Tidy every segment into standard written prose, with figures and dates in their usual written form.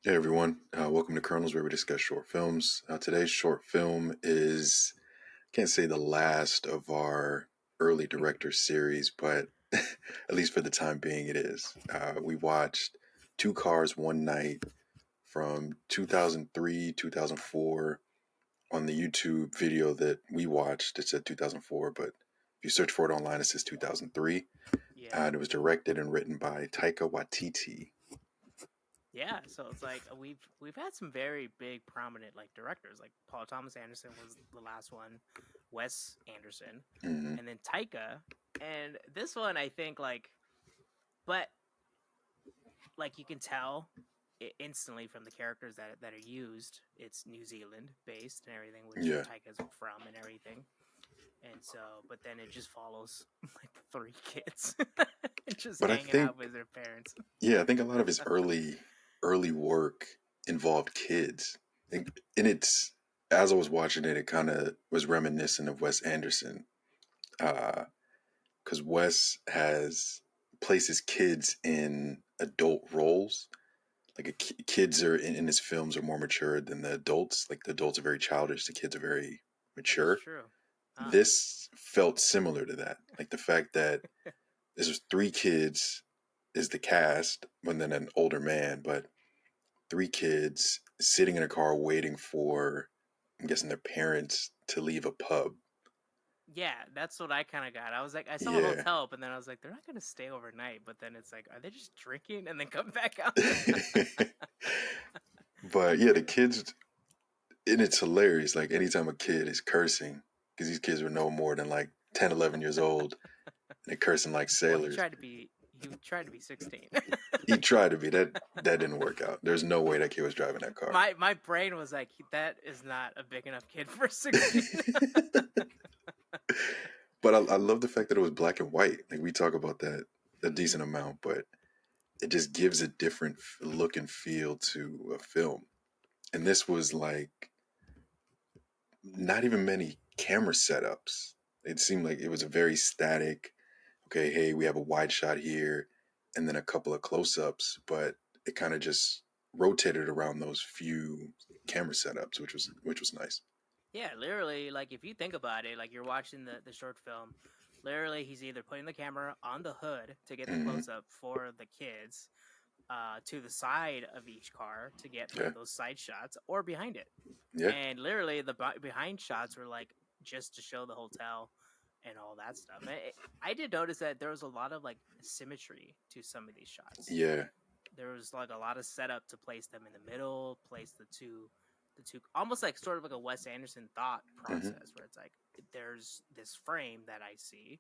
Hey everyone, welcome to Kernels where we discuss short films. Today's short film is, can't say the last of our early director series, but at least for the time being it is. We watched Two Cars, One Night from 2003, 2004. On the YouTube video that we watched, it said 2004, but if you search for it online, it says 2003. Yeah, It was directed and written by Taika Waititi. yeah. So it's like we've had some very big, prominent like directors. Like Paul Thomas Anderson was the last one, Wes Anderson, Hmm. and then Taika. And this one, I think, but like you can tell instantly from the characters that are used, it's New Zealand based and everything, which Yeah, Taika's from and everything. And so, but then it just follows like three kids just but I hanging out think with their parents. Yeah, I think a lot of his early work involved kids. And it's as I was watching it, it kind of was reminiscent of Wes Anderson, because Wes has places kids in adult roles. Like kids are in his films are more mature than the adults. Like the adults are very childish, the kids are very That is mature. true. Ah, This felt similar to that. Like the fact that there's three kids is the cast, and then an older man, but three kids sitting in a car waiting for, I'm guessing, their parents to leave a pub. yeah, that's what I kind of got. I was like, I saw a Yeah. hotel, but then I was like, they're not gonna stay overnight. But then it's like, are they just drinking and then come back out? But yeah, the kids, and it's hilarious. Like anytime a kid is cursing, because these kids were no more than like 10, 11 years old, and they're cursing like Well, sailors. he tried to be 16. He tried to be that didn't work out. There's no way that kid was driving that car. My brain was like, that is not a big enough kid for 16. But I love the fact that it was black and white. Like we talk about that a Hmm. decent amount, but it just gives a different look and feel to a film. And this was like not even many camera setups. It seemed like it was a very static. Okay, hey, we have a wide shot here, and then a couple of close-ups, but it kind of just rotated around those few camera setups, which was nice. Yeah, literally, like if you think about it, like you're watching the short film, literally he's either putting the camera on the hood to get the Hmm. close up for the kids, to the side of each car to get like Yeah, those side shots, or behind it. yeah. And literally, the behind shots were like just to show the hotel and all that stuff. I did notice that there was a lot of like symmetry to some of these shots. Yeah. There was like a lot of setup to place them in the middle, place the two, almost like sort of like a Wes Anderson thought Hmm. process, where it's like there's this frame that I see,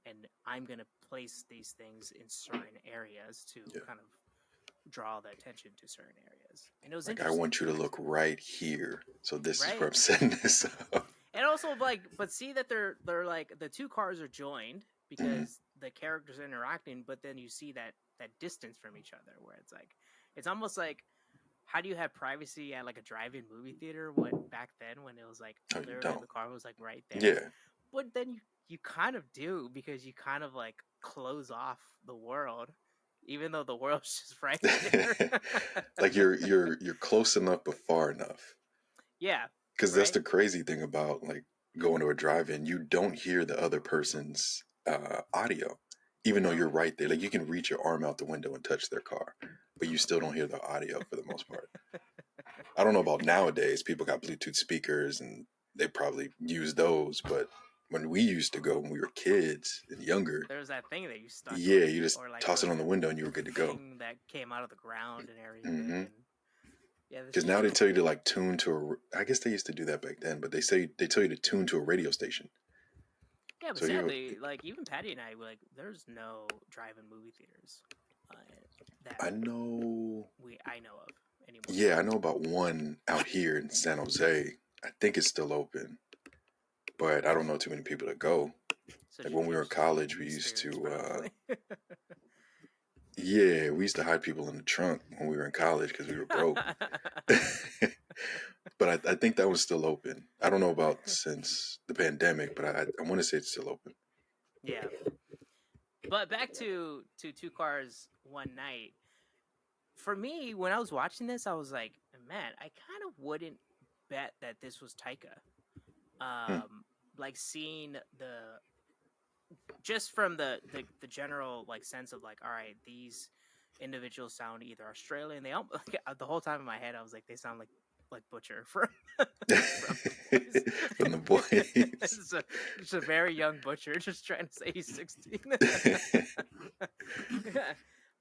and I'm gonna place these things in certain areas to Yeah. kind of draw the attention to certain areas. And it was Like I interesting, want you to look right here. So this is where right? I'm setting this up. And also like, but see that they're like the two cars are joined Hmm. because the characters are interacting, but then you see that distance from each other, where it's like it's almost like, how do you have privacy at like a drive-in movie theater when back then, when it was like Oh, you literally don't. the car was like right there? Yeah. But then you kind of do, because you kind of like close off the world, even though the world's just right there. Like you're close enough but far enough. Yeah, Because that's right. the crazy thing about like going to a drive-in. You don't hear the other person's audio, even though you're No. right there. Like you can reach your arm out the window and touch their car, but you still don't hear the audio for the most part. I don't know about nowadays. People got Bluetooth speakers and they probably use those, but when we used to go when we were kids and younger, There's that thing that you stuck yeah, in, you just or like toss the it on the window and you were good to go. thing that came out of the ground and everything. Hmm. And yeah, this Because is now they true. tell you to like tune to I guess they used to do that back then, but they tell you to tune to a radio station. Yeah, but So you, sadly, like even Patty and I, like, there's no drive-in movie theaters uh, that I know, I know of anymore. yeah, I know about one out here in San Jose. I think it's still open, but I don't know too many people that go. Such Like a when we were in college, we used experience, to, probably. yeah, we used to hide people in the trunk when we were in college because we were broke. But I think that was still open. I don't know about since the pandemic, but I want to say it's still open. Yeah, but back to two cars one night. for me, when I was watching this, I was like, man, I kind of wouldn't bet that this was Taika. Hmm. Like seeing the just from the general like sense of like, all right, these individuals sound either Australian. They all like, the whole time in my head, I was like, they sound like Butcher from from the boys. From the boys. It's a very young Butcher just trying to say he's 16.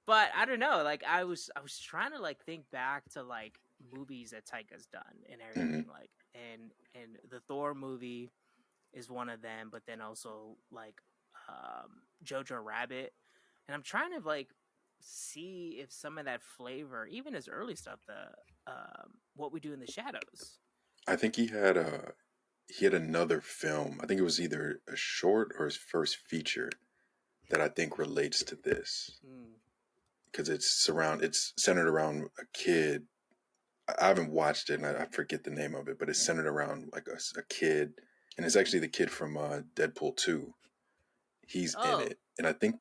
But I don't know. Like I was trying to like think back to like movies that Taika's done and everything Hmm. like and the Thor movie is one of them, but then also like Jojo Rabbit, and I'm trying to like see if some of that flavor, even his early stuff, the What We Do in the Shadows. I think he had another film. I think it was either a short or his first feature that I think relates to this Mm. because it's centered around a kid. I haven't watched it and I forget the name of it, but it's centered around like a kid, and it's actually the kid from Deadpool 2. He's in Oh, it, and I think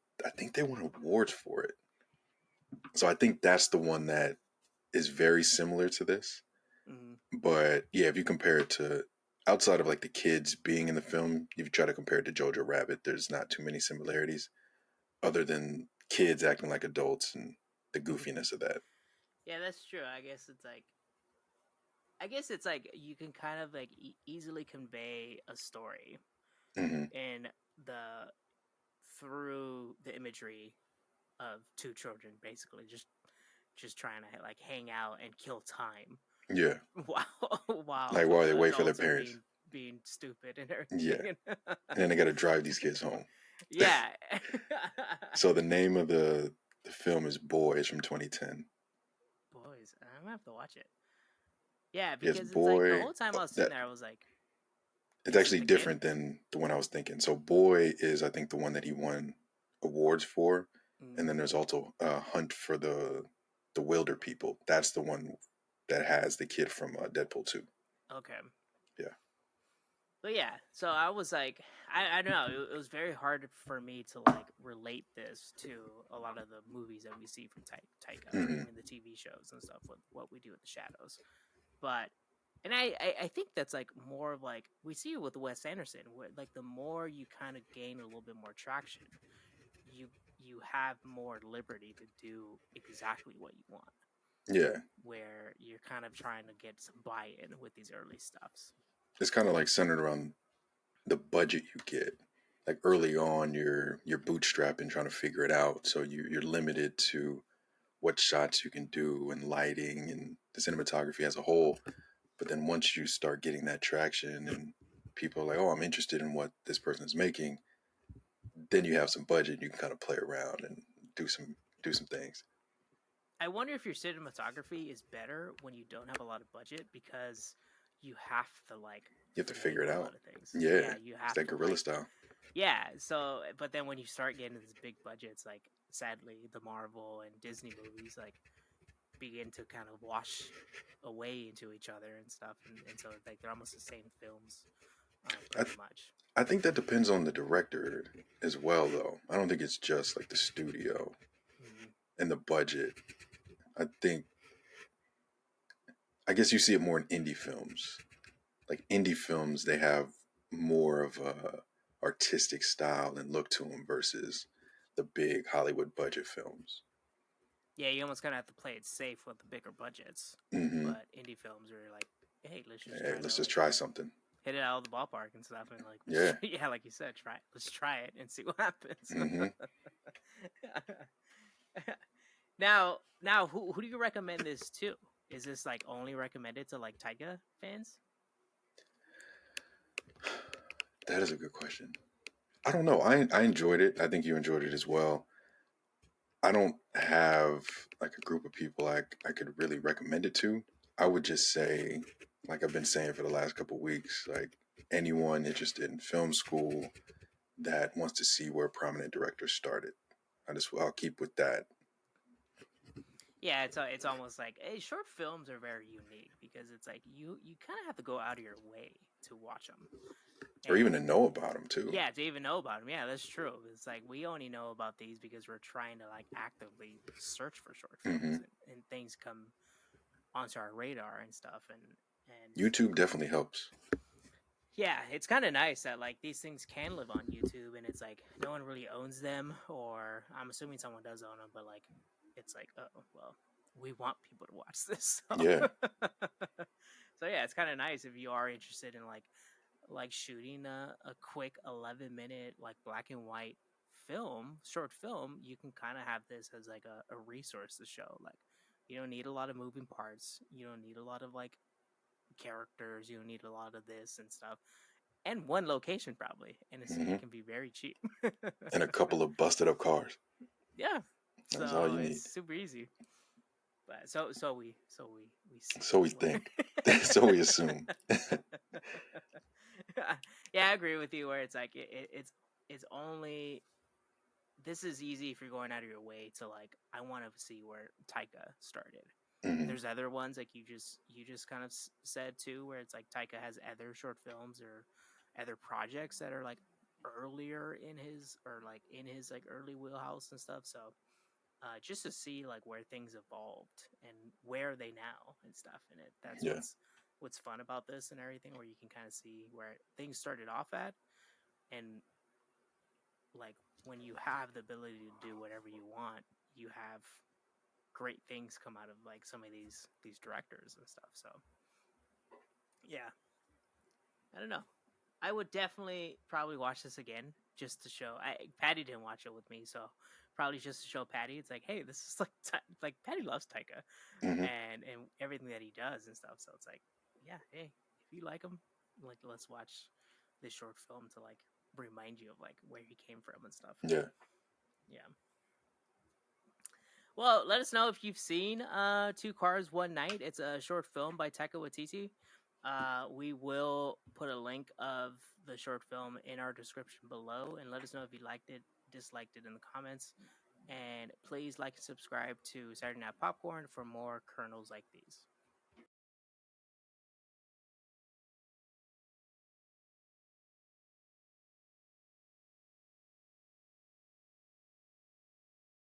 they won awards for it. So I think that's the one that is very similar to this. mm. But yeah, if you compare it to outside of like the kids being in the film, if you try to compare it to Jojo Rabbit, there's not too many similarities other than kids acting like adults and the goofiness of that. Yeah, that's true. I guess it's like you can kind of like easily convey a story Hmm. in the through the imagery of two children basically just trying to like hang out and kill time Yeah, while like while they wait for their adults are parents. being stupid and Yeah, everything. and then they got to drive these kids home. Yeah. So the name of the film is Boys from 2010. Boys, I'm gonna have to watch it. Yeah, Yes, because it's like the Boy. whole time I was sitting That there, I was like, it's "Is it actually the kid?" different than the one I was thinking. So Boy is I think the one that he won awards for, and Mm, then there's also Hunt for the Wilder People. That's the one that has the kid from Deadpool 2. okay, Yeah. but yeah, so I was like, I don't know, it was very hard for me to like relate this to a lot of the movies that we see from Taika, or Hmm. even the TV shows and stuff with What We Do in the Shadows. But and I think that's like more of like we see it with Wes Anderson, where like the more you kind of gain a little bit more traction, you you have more liberty to do exactly what you want. Yeah. Where you're kind of trying to get some buy-in with these early stuffs. It's kind of like centered around the budget you get. Like True. early on, you're bootstrapping, trying to figure it out. So you're limited to what shots you can do and lighting and the cinematography as a whole. But then once you start getting that traction and people are like, oh, I'm interested in what this person is making, then you have some budget. You can kind of play around and do some do some things. I wonder if your cinematography is better when you don't have a lot of budget because you have to like You have to figure it finagle a out. lot of things. Yeah, Yeah, you it's have that to guerrilla like style. yeah, so but then when you start getting these big budgets like sadly the Marvel and Disney movies like begin to kind of wash away into each other and stuff and so like they're almost the same films I pretty much. I think that depends on the director as well, though. I don't think it's just like the studio Mm-hmm. and the budget. I think I guess you see it more in indie films. Like indie films, they have more of a artistic style and look to them versus the big Hollywood budget films. Yeah, you almost kind of have to play it safe with the bigger budgets, Hmm. but indie films are like, hey, let's just Hey, try to let's just like try something. hit it out of the ballpark and stuff, and like, Yeah. yeah, like you said, try it. Let's try it and see what happens. Hmm. now, who do you recommend this to? Is this like only recommended to like Taika fans? That is a good question. I don't know. I enjoyed it. I think you enjoyed it as well. I don't have like a group of people I could really recommend it to. I would just say, like I've been saying for the last couple of weeks, like anyone interested in film school that wants to see where prominent directors started. I'll keep with that. Yeah, it's almost like short films are very unique because it's like you kind of have to go out of your way to watch them, Or even to and know about them too. yeah, to even know about them. Yeah, that's true. It's like we only know about these because we're trying to like actively search for short films Hmm. and things come onto our radar and stuff, and YouTube definitely helps. yeah, it's kind of nice that like these things can live on YouTube, and it's like no one really owns them, or I'm assuming someone does own them, but like it's like, oh well, we want people to watch this, so Yeah. so yeah, it's kind of nice if you are interested in like shooting a quick 11-minute like black and white short film. You can kind of have this as like a resource to show. Like you don't need a lot of moving parts, you don't need a lot of like characters, you don't need a lot of this and stuff, and one location probably, and Hmm. it can be very cheap. And a couple of busted up cars. Yeah, That's all so you it's need. super easy. But so we see So we anyway. think. So we assume. Yeah, I agree with you where it's like it's only, this is easy if you're going out of your way to like, I want to see where Taika started. Hmm. There's other ones like you just kind of said too, where it's like Taika has other short films or other projects that are like earlier in his, or like in his like early wheelhouse and stuff. So just to see like where things evolved and where are they now and stuff, and that's Yeah. what's fun about this and everything, where you can kind of see where things started off at, and like when you have the ability to do whatever you want, you have great things come out of like some of these directors and stuff. So yeah, I don't know. I would definitely probably watch this again just to show. Patty didn't watch it with me, so probably just to show Patty. It's like, hey, this is like like Patty loves Taika Hmm. and everything that he does and stuff. So it's like, yeah, hey, if you like him, like let's watch this short film to like remind you of like where he came from and stuff. Yeah. Yeah. Well, let us know if you've seen Two Cars One Night. It's a short film by Taika Waititi. We will put a link of the short film in our description below, and let us know if you liked it, disliked it in the comments. And please like and subscribe to Saturday Night Popcorn for more kernels like these.